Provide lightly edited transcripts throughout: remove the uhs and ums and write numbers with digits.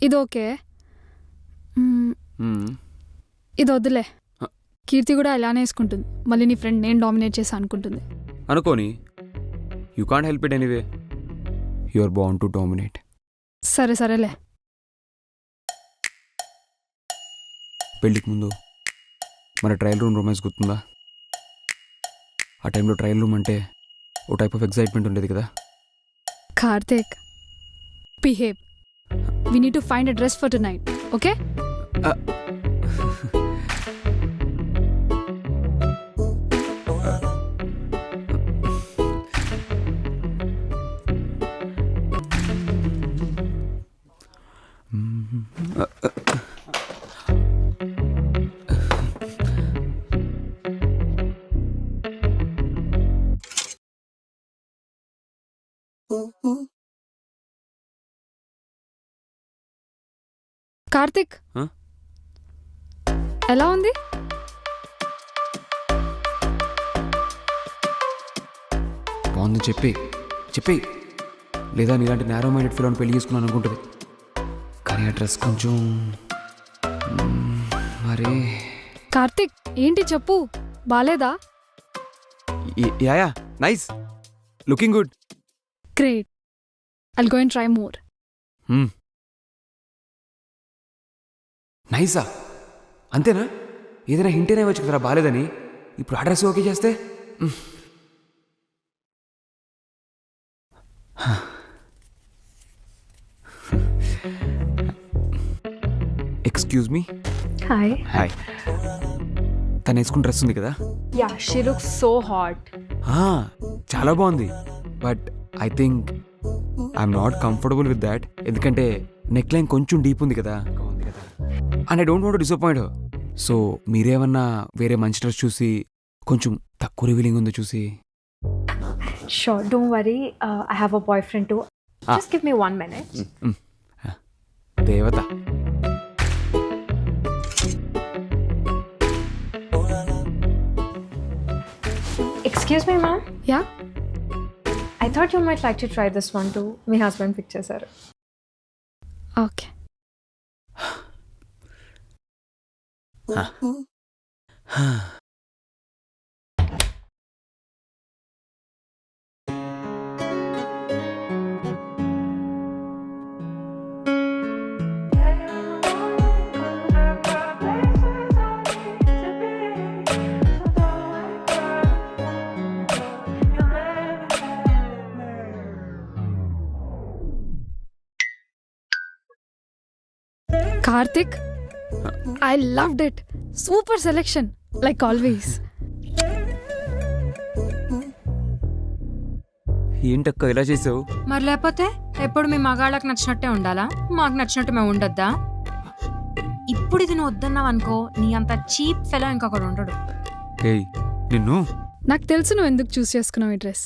ఇది ఓకే. ఇది వద్దులే. కీర్తి కూడా ఇలానే వేసుకుంటుంది. మళ్ళీ నీ ఫ్రెండ్ నేను డామినేట్ చేసా అనుకుంటుంది. అనుకోని, you can't help it anyway. You are bound to dominate. సరేలే. పెళ్ళికి ముందు మన ట్రయల్ రూమ్ రొమాన్స్ గుర్తుందా? ఆ టైంలో ట్రయల్ రూమ్ అంటే ఓ టైప్ ఆఫ్ ఎక్సైట్మెంట్ ఉండేది కదా. Karthik, behave. We need to find a dress for tonight, okay? Karthik, ఎలా ఉంది? బాగుందని చెప్పి లేదా నీలాంటి నేరో మైండెడ్ ఫిల్ పెళ్లి చేసుకున్నాను అనుకుంటుంది. కానీ ఆ డ్రెస్ కొంచెం మరే. కార్తిక్, ఏంటి చెప్పు, బాలేదా? Yeah nice, looking good. Great, I'll go and try more. నైసా? అంతేనా? ఏదైనా హింటేనే వచ్చు కదరా బాలేదని. ఇప్పుడు ఆ డ్రెస్ ఓకే చేస్తే ఎక్స్క్యూజ్ మీ. హాయ్. తను వేసుకున్న డ్రెస్ ఉంది కదా? Yeah, she looks so hot. చాలా బాగుంది. But I think I'm not comfortable with that. ఎందుకంటే నెక్ లైన్ కొంచెం డీప్ ఉంది కదా. And I don't want to disappoint her. So మీరేమన్నా వేరే మంచి డ్రెస్ చూసి కొంచెం తక్కువ రివీలింగ్ ఉందో చూసి. Sure, don't worry. I have a boyfriend too. Just give me 1 minute. దేవత. Excuse me, ma'am. Yeah? I thought you might like to try this one too. My husband picture, sir. Okay. Karthik, I loved it. Super selection, like always. ఏంటక్క ఇలా చేసావు? మరి లేకపోతే ఎప్పుడు మీ మగాళ్ళకి నచ్చినట్టే ఉండాలా? మాకు నచ్చినట్టు మేము ఉండొద్దా? ఇప్పుడు ఇది నువ్వు వద్దన్నావు అనుకో, నీ అంత చీప్ ఫెలో ఇంకొకడు ఉండడు. ఏయ్ నిన్ను. నాకు తెలుసు నువ్వు ఎందుకు చూస్ చేసుకున్నావు ఈ డ్రెస్.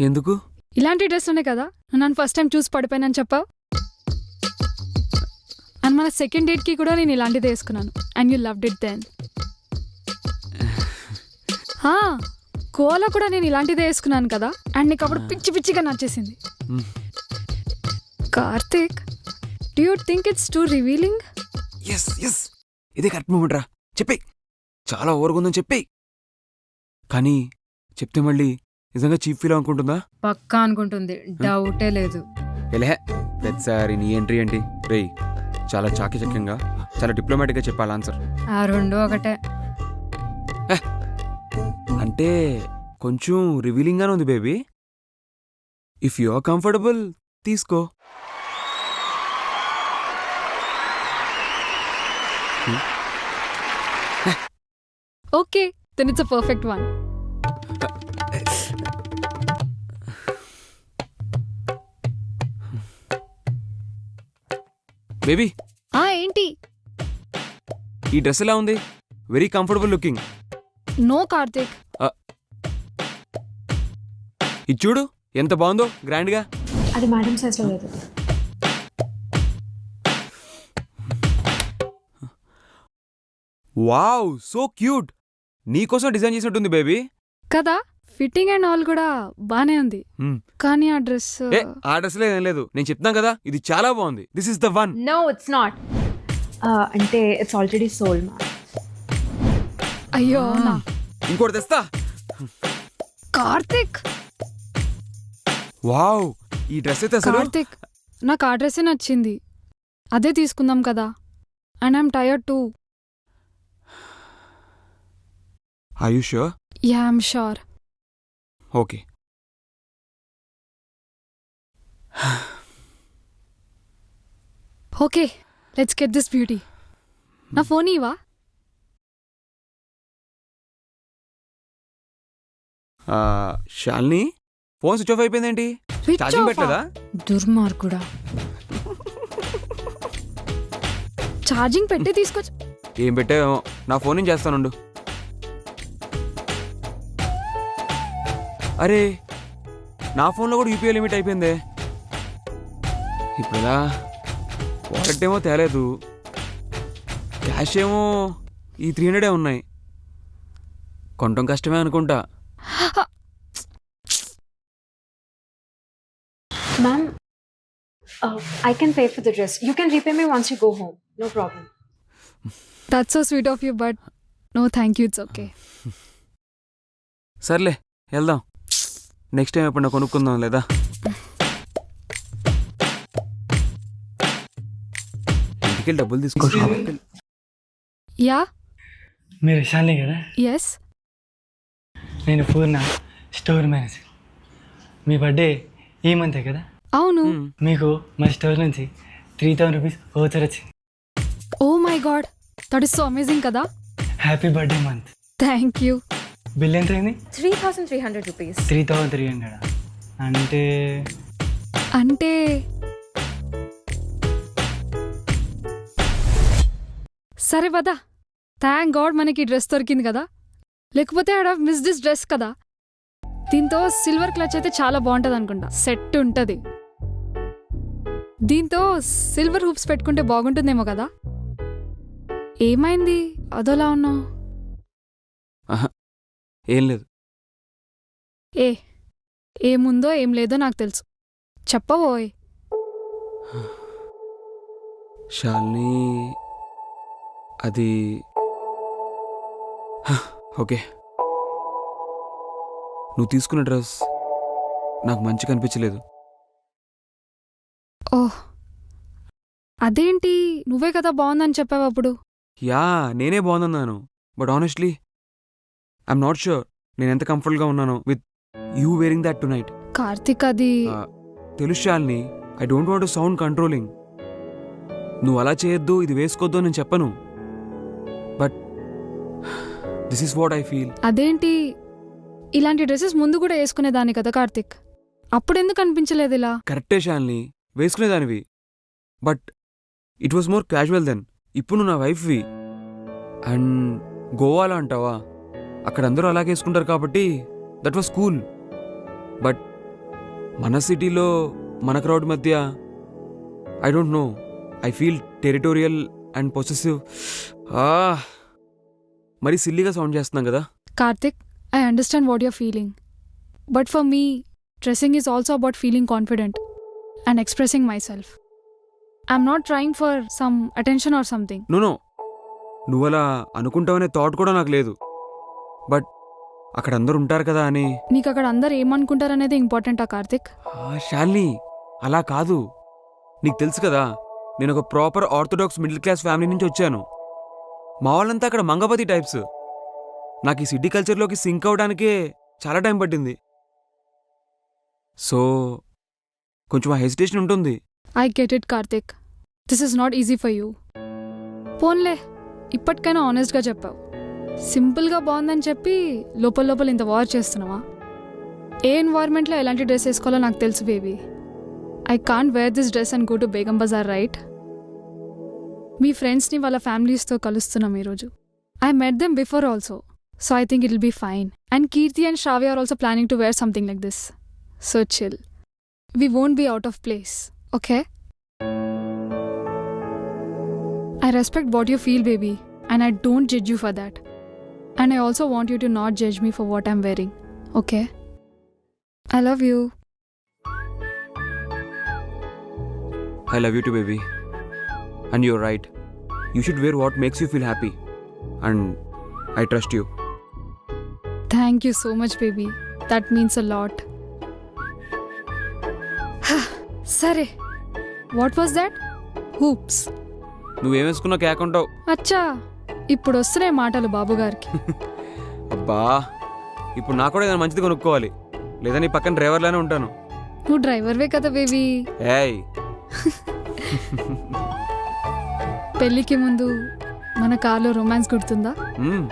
ఎందుకు? ఇలాంటి డ్రెస్లోనే కదా నువ్వు నన్ను ఫస్ట్ టైం చూసి పడిపోయానని చెప్పావు. అండ్ మన సెకండ్ డేట్కి కూడా నేను ఇలాంటిది వేసుకున్నాను. And you loved it then. గోవాలో కూడా నేను ఇలాంటిదే వేసుకున్నాను కదా. అండ్ నీకు అప్పుడు పిచ్చి పిచ్చిగా నచ్చేసింది. Karthik, do you think it's too revealing? Yes ఇదే కరెక్ట్ మూమెంట్ రా. చెప్పేయ్, చాలా ఓవర్గా ఉందని చెప్పేయ్. కానీ చెప్తే మళ్ళీ నిజంగా చీప్ ఫీల్ అనుకుంటుందా? పక్కా అనుకుంటుంది, డౌటే లేదు. ఎలే ప్రతిసారి నీ ఎంట్రీ ఏంటి రేయ్? చాలా చాకచక్యంగా, చాలా డిప్లొమాటిక్గా చెప్పాలి ఆన్సర్. ఆ రెండు ఒకటే. అంటే కొంచెం రివీలింగ్ గానే ఉంది baby. If you are comfortable తీసుకో. Okay, then it's a perfect one. Baby, ఏంటి? ఈ డ్రెస్ ఎలా ఉంది? Very comfortable looking. No Karthik. ఇది చూడు ఎంత బాగుందో, గ్రాండ్ గా. అది మేడం సైజ్ లో లేదు. Wow, so cute. నీకోసం డిజైన్ చేసినట్టుంది బేబీ. కదా, ఫిట్టింగ్ అండ్ ఆల్ కూడా బానే ఉంది Hmm. కానీ ఆ డ్రెస్ ఏ ఆ డ్రెస్ ఏం లేదు నేను చెప్తాను కదా ఇది చాలా బాగుంది this is the one. No, it's not. అంటే it's already sold, ma'am. అయ్యో అవునా ఇంకోటి తెస్తా. కార్తిక్ వావ్ ఈ డ్రెస్ అయితే అసలు కార్తిక్ నాకు ఆ డ్రెస్సే నచ్చింది అదే తీసుకుందాం కదా and I'm tired too are you sure? Yeah I'm sure okay. Okay let's get this beauty నా ఫోన్ ఇవా శాలిని ఫోన్ స్విచ్ ఆఫ్ అయిపోయిందేంటి? ఛార్జింగ్ పెట్టలేదా? దుర్మార్గుడా. ఛార్జింగ్ పెట్టి తీసుకొచ్చి ఏం పెట్టావేమో నా ఫోన్ నుంచి చేస్తానుండు. అరే నా ఫోన్లో కూడా యూపీఐ లిమిట్ అయిపోయిందే. ఇప్పుడు ఎలా? వాలెట్ ఏమో తేలేదు, క్యాష్ ఏమో ఈ 300 ఉన్నాయి. కొనటం కష్టమే అనుకుంటా. Ma'am, I can pay for the dress. You can repay me once you go home. No problem. That's so sweet of you but no thank you it's okay సర్లే వెళ్దాం. నెక్స్ట్ టైం ఎప్పుడన్నా కొనుక్కుందాం లేదా? ఇంటికి డబ్బులు తీసుకో. యా మీరు శాలిని కదా? ఎస్ నేను పూర్ణ స్టోర్ మేనేజర్. మీ బర్త్డే ఈ మంతే కదా? అవును మీకు మా స్టోర్ నుంచి 3000 రూపీస్ ఓచర్ వచ్చింది. Oh my god that is so amazing కదా. Happy birthday month. Thank you. Bill ఎంత అయింది? 3,300 rupees. 3300. అంటే అంటే సరే వదా థ్యాంక్ గాడ్ మనకి డ్రెస్ దొరికింది కదా, లేకపోతే I have miss this dress కదా. దీంతో సిల్వర్ క్లచ్ అయితే చాలా బాగుంటుంది అనుకుంటా, సెట్ ఉంటుంది. దీంతో సిల్వర్ హూప్స్ పెట్టుకుంటే బాగుంటుందేమో కదా. ఏమైంది అదోలా ఉన్నావు? ఏం లేదు. ఏముందో ఏం లేదో నాకు తెలుసు, చెప్పబోయ్. శాలిని అది ఓకే. నువ్వు తీసుకున్న డ్రెస్ నాకు మంచిగా అనిపించలేదు. ఓహ్ అదేంటి, నువ్వే కదా బాగుందని చెప్పావు అప్పుడు. యా నేనే బాగున్నాను, but honestly I'm not sure నేను ఎంత కంఫర్టబుల్గా ఉన్నాను with you wearing that to night. Karthik అది తెలుసు Shalini, I don't want to sound controlling. నువ్వు అలా చేయొద్దు, ఇది వేసుకోవద్దు అని నేను చెప్పను, but this is what I feel. అదేంటి, ఇలాంటి డ్రెస్సెస్ ముందు కూడా వేసుకునేదాన్ని కదా కార్తిక్, అప్పుడెందుకు అనిపించలేదు ఇలా? కరెక్టే శాలిని, వేసుకునేదానివి, but it was more casual then. ఇప్పుడు నువ్వు నా వైఫ్వి. అండ్ గోవాలో అంటావా, అక్కడ అందరూ అలాగే వేసుకుంటారు కాబట్టి దట్ వాస్ కూల్. బట్ మన సిటీలో మన క్రౌడ్ మధ్య I don't know, I feel territorial and possessive. మరి సిల్లీగా సౌండ్ చేస్తున్నాం కదా. Karthik, I understand what you're feeling. But for me, dressing is also about feeling confident and expressing myself. I'm not trying for some attention or something. No నువ్వు అలా అనుకుంటావనే thought కూడా నాకు లేదు, but అక్కడ అందరూ ఉంటారు కదా అని. నీకు అక్కడ అందరు ఏమనుకుంటారనేది ఇంపార్టెంటా కార్తిక్? శాలిని అలా కాదు, నీకు తెలుసు కదా నేను ఒక proper orthodox middle class family నుంచి వచ్చాను. మా వాళ్ళంతా అక్కడ మంగపతి టైప్స్. నాకు ఈ సిటీ కల్చర్లోకి సింక్ అవడానికే చాలా టైం పట్టింది. సో కొంచెం హెసిటేషన్ ఉంటుంది. I get it Karthik, this is not easy for you. పోన్లే ఇప్పటికైనా ఆనెస్ట్గా చెప్పావు. సింపుల్గా బాగుందని చెప్పి లోపల లోపల ఇంత వార్ చేస్తున్నావా? ఏ ఎన్వైర్మెంట్లో ఎలాంటి డ్రెస్ వేసుకోవాలో నాకు తెలుసు baby. I can't wear this dress and go to Begum Bazaar right? మీ ఫ్రెండ్స్ని వాళ్ళ ఫ్యామిలీస్తో కలుస్తున్నాం ఈరోజు. I met them before also, so I think it'll be fine. And Kirti and Shravya are also planning to wear something like this. So chill. We won't be out of place, okay? I respect what you feel, baby, and I don't judge you for that. And I also want you to not judge me for what I'm wearing. Okay I love you. I love you too, baby. And you're right. You should wear what makes you feel happy. And I trust you. Thank you so much baby, that means a lot. సరే, what was that? Hoops. నువ్వేం వేసుకున్నా కేకుంటావు. అచ్చా, ఇప్పుడు వస్తున్నాయి మాటలు బాబుగారికి. అబ్బా, ఇప్పుడు నాకు కూడా ఏదైనా మంచిది కొనుక్కోవాలి, లేదా నీ పక్కన డ్రైవర్లానే ఉంటాను. నువ్వు డ్రైవర్వే కదా బేబీ. ఏయ్, పెళ్ళికి ముందు మన కార్లో రొమాన్స్ గుర్తుందా? మ్మ్.